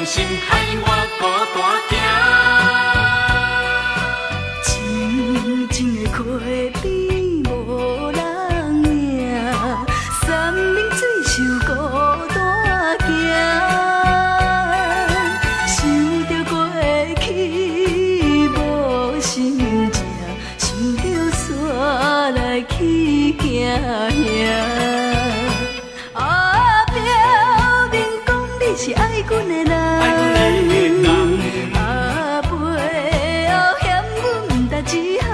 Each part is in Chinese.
心害我孤单行，静静的溪边无人影，山明水秀孤单行，想着过去无心情，想着山来去行行。是爱阮的人，啊，背后嫌阮毋值一项，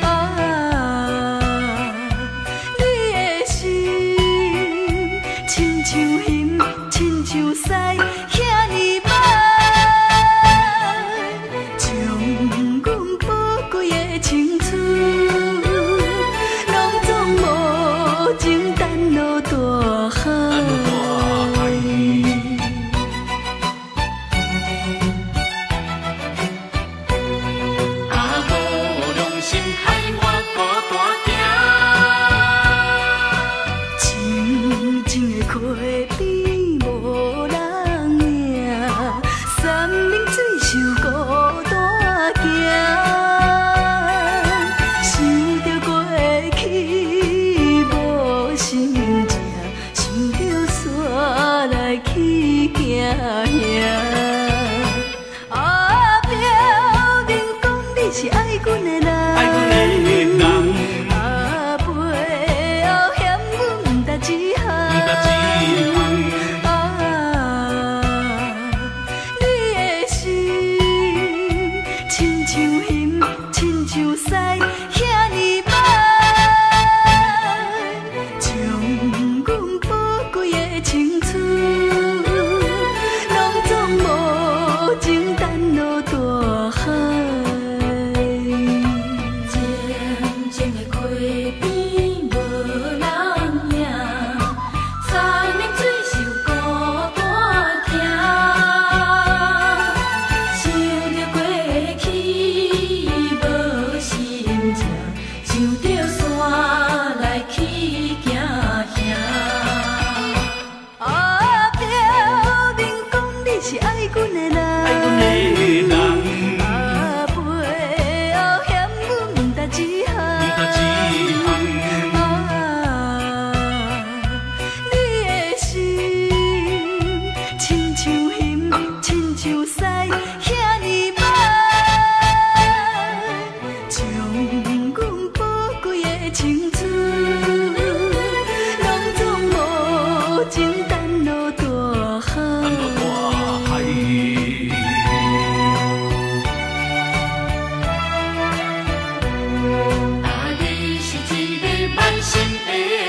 啊，你的心亲像云，亲像屎，遐尼歹，将阮宝贵的青春，拢总无情等落大海。溪边无人影，山明水秀孤单行，想着过去无心情，想着山来去行行。啊，表面讲你是爱阮的人。青春，拢总无情等落大海。静静的溪边无人影，山明水秀孤单行，想着过去无心情，想着山来去行行。是爱阮的人，啊，背后嫌阮毋值一项，啊，你的心亲像云，亲像屎，遐尼歹，将阮宝贵的青春，拢总无情等落大海。啊，你是一个满心的。